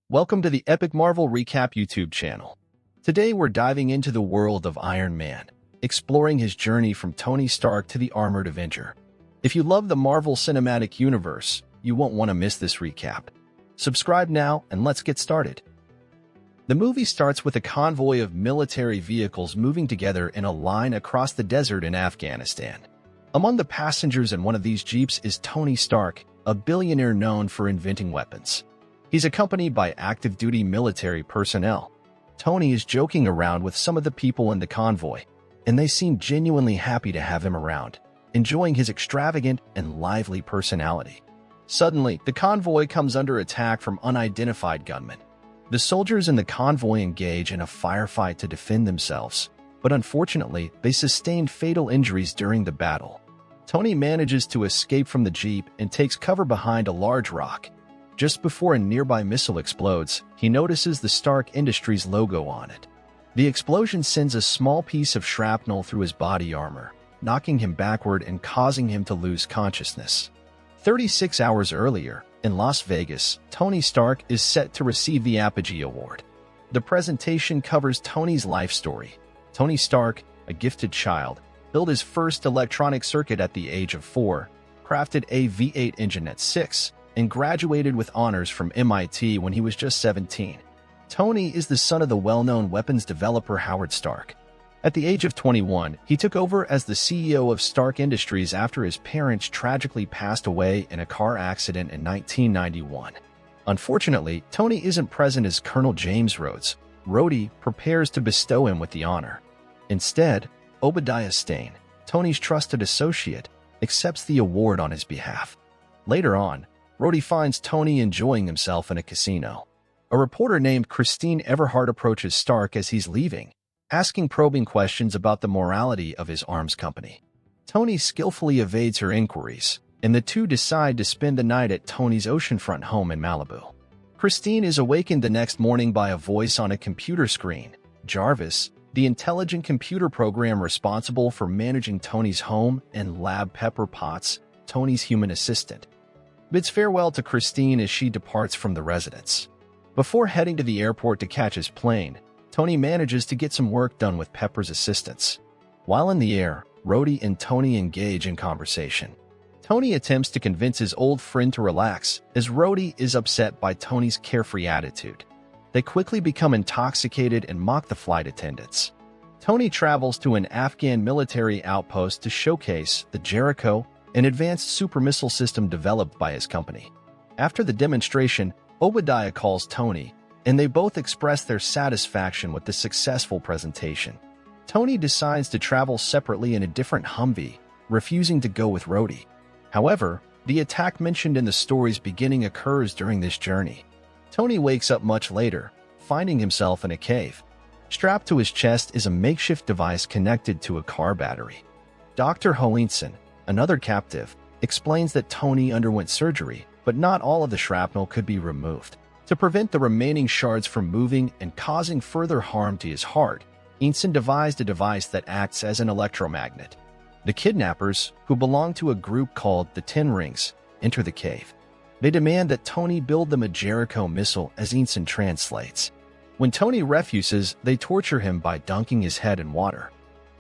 Welcome to the Epic Marvel Recap YouTube channel. Today we're diving into the world of Iron Man, exploring his journey from Tony Stark to the Armored Avenger. If you love the Marvel Cinematic Universe, you won't want to miss this recap. Subscribe now and let's get started. The movie starts with a convoy of military vehicles moving together in a line across the desert in Afghanistan. Among the passengers in one of these jeeps is Tony Stark, a billionaire known for inventing weapons. He's accompanied by active-duty military personnel. Tony is joking around with some of the people in the convoy, and they seem genuinely happy to have him around, enjoying his extravagant and lively personality. Suddenly, the convoy comes under attack from unidentified gunmen. The soldiers in the convoy engage in a firefight to defend themselves, but unfortunately, they sustained fatal injuries during the battle. Tony manages to escape from the jeep and takes cover behind a large rock. Just before a nearby missile explodes, he notices the Stark Industries logo on it. The explosion sends a small piece of shrapnel through his body armor, knocking him backward and causing him to lose consciousness. 36 hours earlier, in Las Vegas, Tony Stark is set to receive the Apogee Award. The presentation covers Tony's life story. Tony Stark, a gifted child, built his first electronic circuit at the age of 4, crafted a V8 engine at 6, and graduated with honors from MIT when he was just 17. Tony is the son of the well-known weapons developer Howard Stark. At the age of 21, he took over as the CEO of Stark Industries after his parents tragically passed away in a car accident in 1991. Unfortunately, Tony isn't present as Colonel James Rhodes. Rhodey prepares to bestow him with the honor. Instead, Obadiah Stane, Tony's trusted associate, accepts the award on his behalf. Later on, Rhodey finds Tony enjoying himself in a casino. A reporter named Christine Everhart approaches Stark as he's leaving, asking probing questions about the morality of his arms company. Tony skillfully evades her inquiries, and the two decide to spend the night at Tony's oceanfront home in Malibu. Christine is awakened the next morning by a voice on a computer screen. Jarvis, the intelligent computer program responsible for managing Tony's home, and Lab Pepper Potts, Tony's human assistant, bids farewell to Christine as she departs from the residence. Before heading to the airport to catch his plane, Tony manages to get some work done with Pepper's assistance. While in the air, Rhodey and Tony engage in conversation. Tony attempts to convince his old friend to relax, as Rhodey is upset by Tony's carefree attitude. They quickly become intoxicated and mock the flight attendants. Tony travels to an Afghan military outpost to showcase the Jericho, an advanced super missile system developed by his company. After the demonstration, Obadiah calls Tony, and they both express their satisfaction with the successful presentation. Tony decides to travel separately in a different Humvee, refusing to go with Rhodey. However, the attack mentioned in the story's beginning occurs during this journey. Tony wakes up much later, finding himself in a cave. Strapped to his chest is a makeshift device connected to a car battery. Dr. Holinson, another captive, explains that Tony underwent surgery, but not all of the shrapnel could be removed. To prevent the remaining shards from moving and causing further harm to his heart, Ensign devised a device that acts as an electromagnet. The kidnappers, who belong to a group called the Ten Rings, enter the cave. They demand that Tony build them a Jericho missile, as Ensign translates. When Tony refuses, they torture him by dunking his head in water.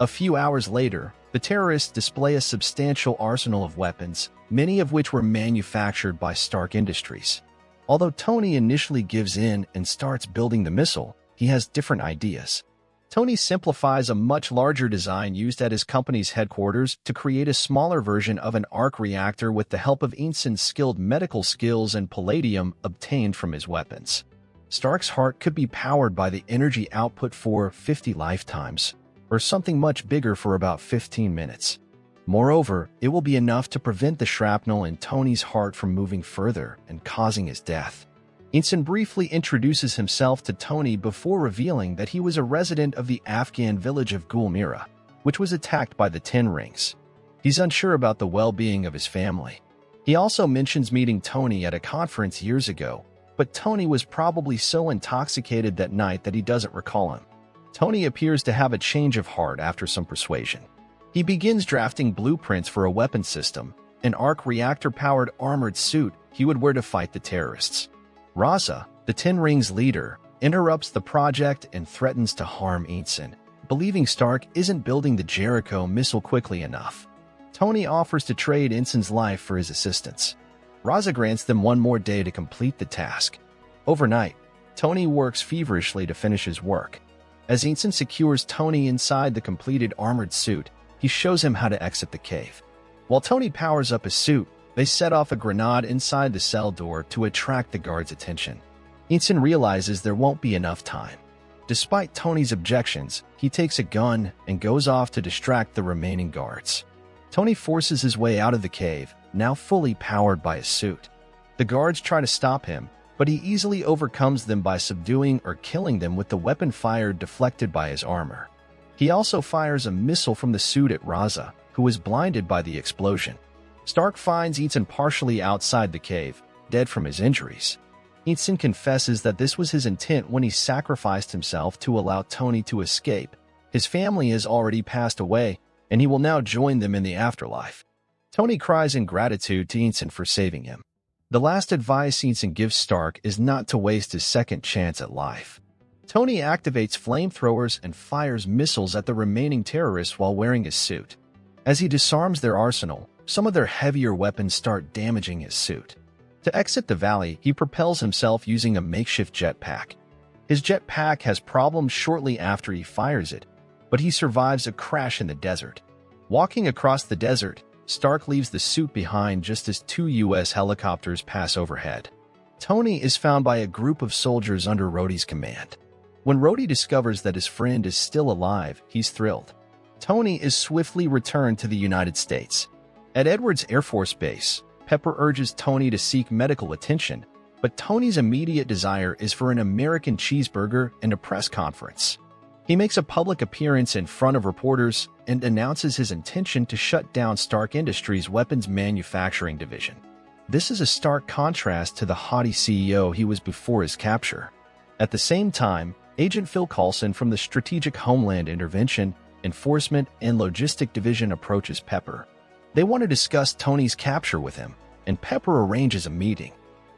A few hours later, the terrorists display a substantial arsenal of weapons, many of which were manufactured by Stark Industries. Although Tony initially gives in and starts building the missile, he has different ideas. Tony simplifies a much larger design used at his company's headquarters to create a smaller version of an arc reactor with the help of Ensign's skilled medical skills and palladium obtained from his weapons. Stark's heart could be powered by the energy output for 50 lifetimes, or something much bigger for about 15 minutes. Moreover, it will be enough to prevent the shrapnel in Tony's heart from moving further and causing his death. Ensign briefly introduces himself to Tony before revealing that he was a resident of the Afghan village of Gulmira, which was attacked by the Ten Rings. He's unsure about the well-being of his family. He also mentions meeting Tony at a conference years ago, but Tony was probably so intoxicated that night that he doesn't recall him. Tony appears to have a change of heart after some persuasion. He begins drafting blueprints for a weapon system, an arc reactor-powered armored suit he would wear to fight the terrorists. Raza, The Ten Rings leader interrupts the project and threatens to harm Ensign, believing Stark isn't building the Jericho missile quickly enough. Tony offers to trade Ensign's life for his assistance. Raza grants them one more day to complete the task. Overnight, Tony works feverishly to finish his work. As Ensign secures Tony inside the completed armored suit, he shows him how to exit the cave. While Tony powers up his suit, they set off a grenade inside the cell door to attract the guards' attention. Ensign realizes there won't be enough time. Despite Tony's objections, he takes a gun and goes off to distract the remaining guards. Tony forces his way out of the cave, now fully powered by his suit. The guards try to stop him, but he easily overcomes them by subduing or killing them with the weapon fired deflected by his armor. He also fires a missile from the suit at Raza, who is blinded by the explosion. Stark finds Ensign partially outside the cave, dead from his injuries. Ensign confesses that this was his intent when he sacrificed himself to allow Tony to escape. His family has already passed away, and he will now join them in the afterlife. Tony cries in gratitude to Ensign for saving him. The last advice Ensign gives Stark is not to waste his second chance at life. Tony activates flamethrowers and fires missiles at the remaining terrorists while wearing his suit. As he disarms their arsenal, some of their heavier weapons start damaging his suit. To exit the valley, he propels himself using a makeshift jetpack. His jetpack has problems shortly after he fires it, but he survives a crash in the desert. Walking across the desert, Stark leaves the suit behind just as 2 U.S. helicopters pass overhead. Tony is found by a group of soldiers under Rhodey's command. When Rhodey discovers that his friend is still alive, he's thrilled. Tony is swiftly returned to the United States. At Edwards Air Force Base, Pepper urges Tony to seek medical attention, but Tony's immediate desire is for an American cheeseburger and a press conference. He makes a public appearance in front of reporters and announces his intention to shut down Stark Industries' weapons manufacturing division. This is a stark contrast to the haughty CEO he was before his capture. At the same time, Agent Phil Coulson from the Strategic Homeland Intervention, Enforcement, and Logistic Division approaches Pepper. They want to discuss Tony's capture with him, and Pepper arranges a meeting.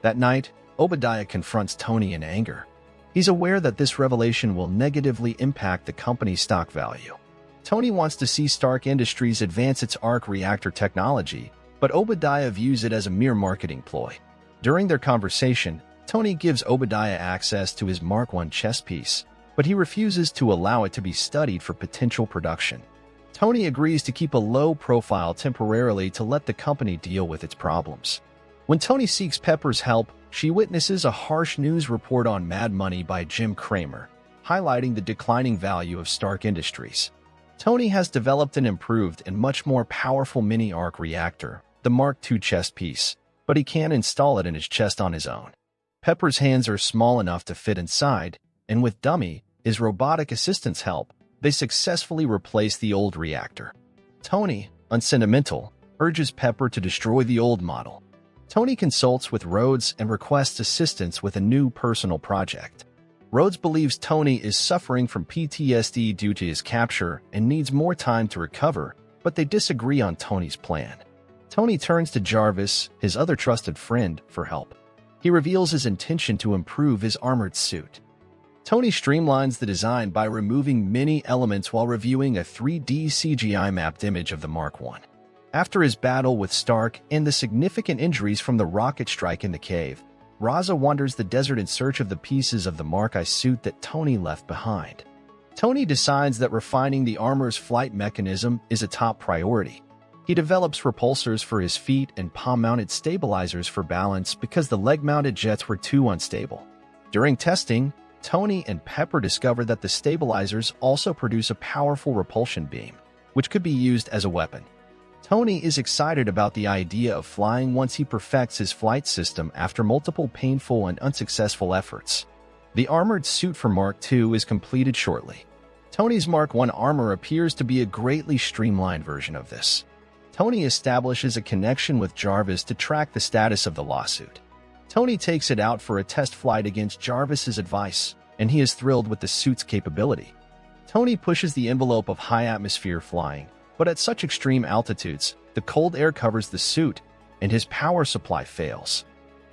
That night, Obadiah confronts Tony in anger. He's aware that this revelation will negatively impact the company's stock value. Tony wants to see Stark Industries advance its arc reactor technology, but Obadiah views it as a mere marketing ploy. During their conversation, Tony gives Obadiah access to his Mark I chess piece, but he refuses to allow it to be studied for potential production. Tony agrees to keep a low profile temporarily to let the company deal with its problems. When Tony seeks Pepper's help, she witnesses a harsh news report on Mad Money by Jim Cramer, highlighting the declining value of Stark Industries. Tony has developed an improved and much more powerful mini-arc reactor, the Mark II chest piece, but he can't install it in his chest on his own. Pepper's hands are small enough to fit inside, and with Dummy, his robotic assistant's help, they successfully replace the old reactor. Tony, unsentimental, urges Pepper to destroy the old model. Tony consults with Rhodes and requests assistance with a new personal project. Rhodes believes Tony is suffering from PTSD due to his capture and needs more time to recover, but they disagree on Tony's plan. Tony turns to Jarvis, his other trusted friend, for help. He reveals his intention to improve his armored suit. Tony streamlines the design by removing many elements while reviewing a 3D CGI-mapped image of the Mark I. After his battle with Stark and the significant injuries from the rocket strike in the cave, Raza wanders the desert in search of the pieces of the Mark I suit that Tony left behind. Tony decides that refining the armor's flight mechanism is a top priority. He develops repulsors for his feet and palm-mounted stabilizers for balance because the leg-mounted jets were too unstable. During testing, Tony and Pepper discover that the stabilizers also produce a powerful repulsion beam, which could be used as a weapon. Tony is excited about the idea of flying once he perfects his flight system after multiple painful and unsuccessful efforts. The armored suit for Mark II is completed shortly. Tony's Mark I armor appears to be a greatly streamlined version of this. Tony establishes a connection with Jarvis to track the status of the lawsuit. Tony takes it out for a test flight against Jarvis's advice, and he is thrilled with the suit's capability. Tony pushes the envelope of high-atmosphere flying, but at such extreme altitudes, the cold air covers the suit, and his power supply fails.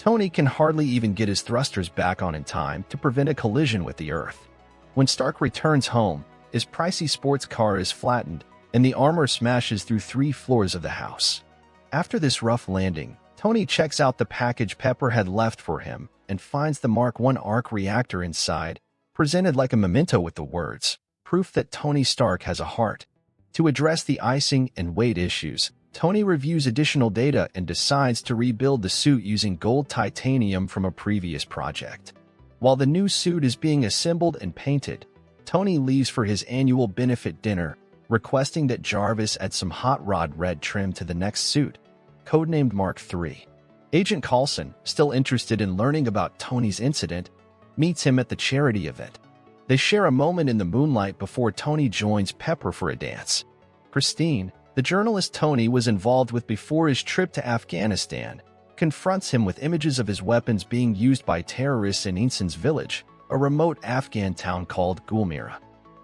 Tony can hardly even get his thrusters back on in time to prevent a collision with the Earth. When Stark returns home, his pricey sports car is flattened, and the armor smashes through 3 floors of the house. After this rough landing, Tony checks out the package Pepper had left for him and finds the Mark I arc reactor inside, presented like a memento with the words, "Proof that Tony Stark has a heart." To address the icing and weight issues, Tony reviews additional data and decides to rebuild the suit using gold titanium from a previous project. While the new suit is being assembled and painted, Tony leaves for his annual benefit dinner, requesting that Jarvis add some hot rod red trim to the next suit, codenamed Mark III. Agent Coulson, still interested in learning about Tony's incident, meets him at the charity event. They share a moment in the moonlight before Tony joins Pepper for a dance. Christine, the journalist Tony was involved with before his trip to Afghanistan, confronts him with images of his weapons being used by terrorists in Inson's village, a remote Afghan town called Gulmira.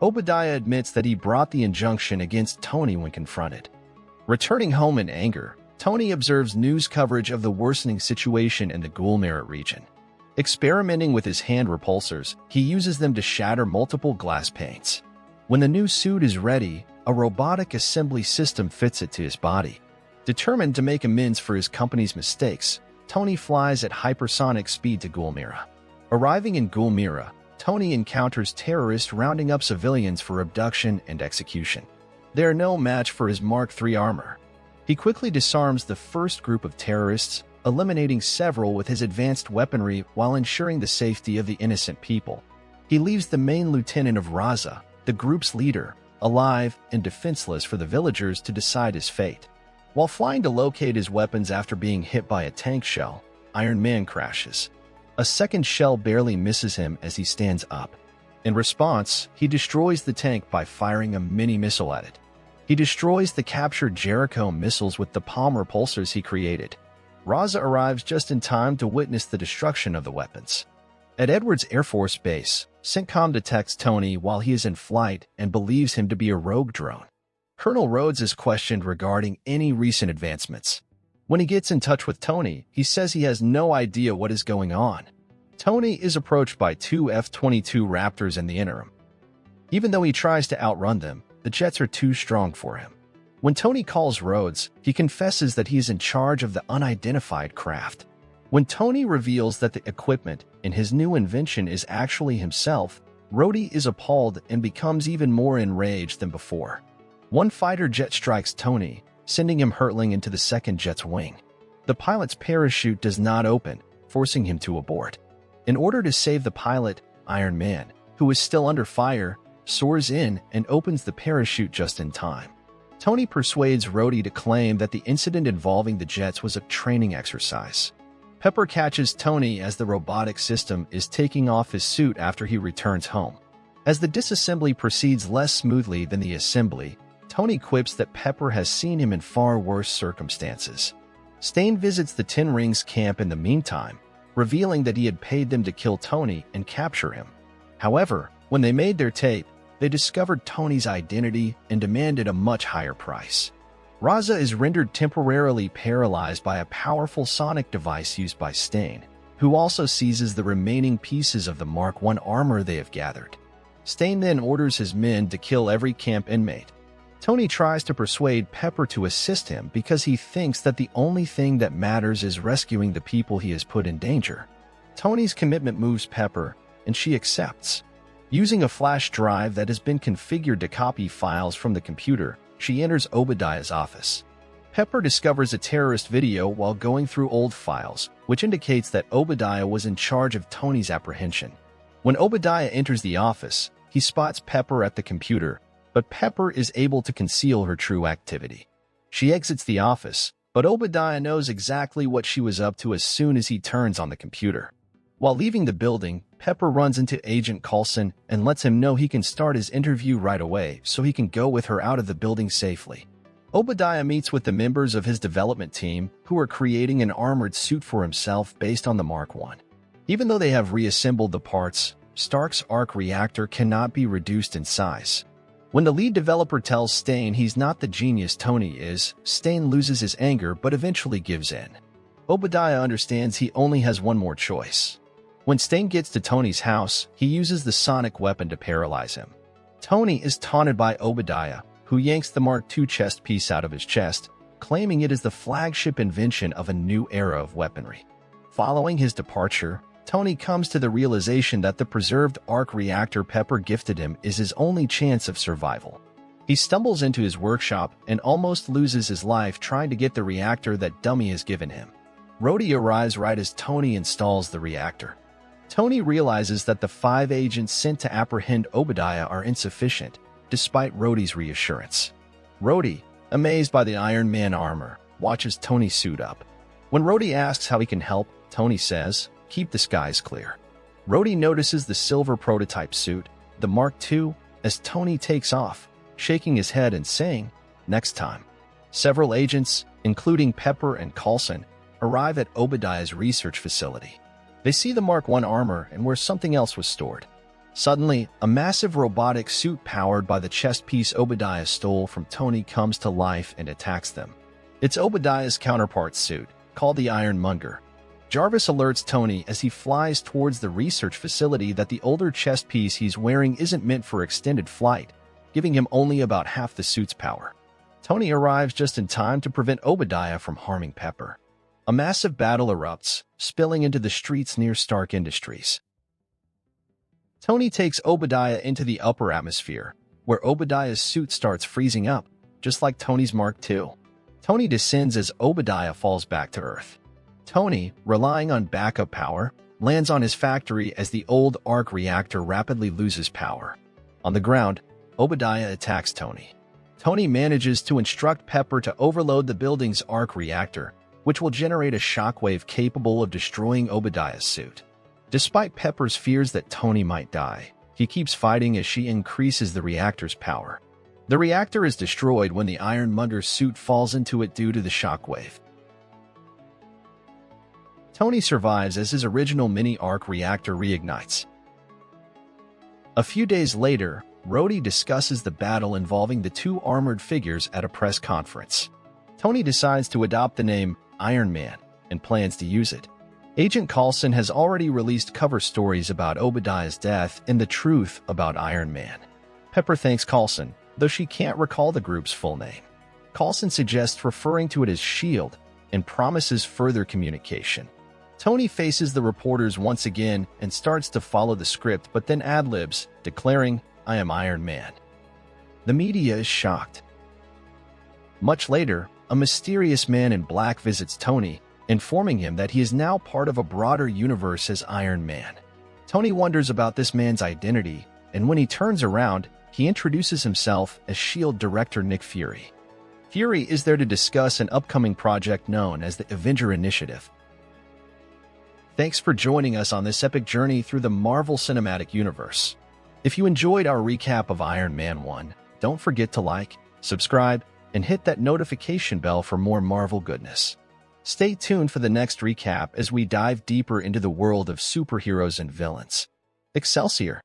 Obadiah admits that he brought the injunction against Tony when confronted. Returning home in anger, Tony observes news coverage of the worsening situation in the Gulmira region. Experimenting with his hand repulsors, he uses them to shatter multiple glass panes. When the new suit is ready, a robotic assembly system fits it to his body. Determined to make amends for his company's mistakes, Tony flies at hypersonic speed to Gulmira. Arriving in Gulmira, Tony encounters terrorists rounding up civilians for abduction and execution. They are no match for his Mark III armor. He quickly disarms the first group of terrorists, eliminating several with his advanced weaponry while ensuring the safety of the innocent people. He leaves the main lieutenant of Raza, the group's leader, alive and defenseless for the villagers to decide his fate. While flying to locate his weapons after being hit by a tank shell, Iron Man crashes. A second shell barely misses him as he stands up. In response, he destroys the tank by firing a mini-missile at it. He destroys the captured Jericho missiles with the palm repulsors he created. Raza arrives just in time to witness the destruction of the weapons. At Edwards Air Force Base, CENTCOM detects Tony while he is in flight and believes him to be a rogue drone. Colonel Rhodes is questioned regarding any recent advancements. When he gets in touch with Tony, he says he has no idea what is going on. Tony is approached by 2 F-22 Raptors in the interim. Even though he tries to outrun them, the jets are too strong for him. When Tony calls Rhodes, he confesses that he is in charge of the unidentified craft. When Tony reveals that the equipment in his new invention is actually himself, Rhodey is appalled and becomes even more enraged than before. One fighter jet strikes Tony, sending him hurtling into the second jet's wing. The pilot's parachute does not open, forcing him to abort. In order to save the pilot, Iron Man, who is still under fire, soars in and opens the parachute just in time. Tony persuades Rhodey to claim that the incident involving the jets was a training exercise. Pepper catches Tony as the robotic system is taking off his suit after he returns home. As the disassembly proceeds less smoothly than the assembly, Tony quips that Pepper has seen him in far worse circumstances. Stane visits the Ten Rings camp in the meantime, revealing that he had paid them to kill Tony and capture him. However, when they made their tape, they discovered Tony's identity and demanded a much higher price. Raza is rendered temporarily paralyzed by a powerful sonic device used by Stane, who also seizes the remaining pieces of the Mark I armor they have gathered. Stane then orders his men to kill every camp inmate. Tony tries to persuade Pepper to assist him because he thinks that the only thing that matters is rescuing the people he has put in danger. Tony's commitment moves Pepper, and she accepts. Using a flash drive that has been configured to copy files from the computer, she enters Obadiah's office. Pepper discovers a terrorist video while going through old files, which indicates that Obadiah was in charge of Tony's apprehension. When Obadiah enters the office, he spots Pepper at the computer, but Pepper is able to conceal her true activity. She exits the office, but Obadiah knows exactly what she was up to as soon as he turns on the computer. While leaving the building, Pepper runs into Agent Coulson and lets him know he can start his interview right away so he can go with her out of the building safely. Obadiah meets with the members of his development team who are creating an armored suit for himself based on the Mark I. Even though they have reassembled the parts, Stark's arc reactor cannot be reduced in size. When the lead developer tells Stane he's not the genius Tony is, Stane loses his anger but eventually gives in. Obadiah understands he only has one more choice. When Stane gets to Tony's house, he uses the sonic weapon to paralyze him. Tony is taunted by Obadiah, who yanks the Mark II chest piece out of his chest, claiming it is the flagship invention of a new era of weaponry. Following his departure, Tony comes to the realization that the preserved arc reactor Pepper gifted him is his only chance of survival. He stumbles into his workshop and almost loses his life trying to get the reactor that Dummy has given him. Rhodey arrives right as Tony installs the reactor. Tony realizes that the 5 agents sent to apprehend Obadiah are insufficient, despite Rhodey's reassurance. Rhodey, amazed by the Iron Man armor, watches Tony suit up. When Rhodey asks how he can help, Tony says, "Keep the skies clear." Rhodey notices the silver prototype suit, the Mark II, as Tony takes off, shaking his head and saying, "Next time." Several agents, including Pepper and Coulson, arrive at Obadiah's research facility. They see the Mark I armor and where something else was stored. Suddenly, a massive robotic suit powered by the chest piece Obadiah stole from Tony comes to life and attacks them. It's Obadiah's counterpart suit, called the Ironmonger. Jarvis alerts Tony as he flies towards the research facility that the older chest piece he's wearing isn't meant for extended flight, giving him only about half the suit's power. Tony arrives just in time to prevent Obadiah from harming Pepper. A massive battle erupts, spilling into the streets near Stark Industries. Tony takes Obadiah into the upper atmosphere, where Obadiah's suit starts freezing up, just like Tony's Mark II. Tony descends as Obadiah falls back to Earth. Tony, relying on backup power, lands on his factory as the old arc reactor rapidly loses power. On the ground, Obadiah attacks Tony. Tony manages to instruct Pepper to overload the building's arc reactor, which will generate a shockwave capable of destroying Obadiah's suit. Despite Pepper's fears that Tony might die, he keeps fighting as she increases the reactor's power. The reactor is destroyed when the Ironmonger's suit falls into it due to the shockwave. Tony survives as his original mini-arc reactor reignites. A few days later, Rhodey discusses the battle involving the 2 armored figures at a press conference. Tony decides to adopt the name Iron Man and plans to use it. Agent Coulson has already released cover stories about Obadiah's death and the truth about Iron Man. Pepper thanks Coulson, though she can't recall the group's full name. Coulson suggests referring to it as S.H.I.E.L.D. and promises further communication. Tony faces the reporters once again and starts to follow the script but then ad-libs, declaring, "I am Iron Man." The media is shocked. Much later, a mysterious man in black visits Tony, informing him that he is now part of a broader universe as Iron Man. Tony wonders about this man's identity, and when he turns around, he introduces himself as S.H.I.E.L.D. director Nick Fury. Fury is there to discuss an upcoming project known as the Avenger Initiative. Thanks for joining us on this epic journey through the Marvel Cinematic Universe. If you enjoyed our recap of Iron Man 1, don't forget to like, subscribe, and hit that notification bell for more Marvel goodness. Stay tuned for the next recap as we dive deeper into the world of superheroes and villains. Excelsior!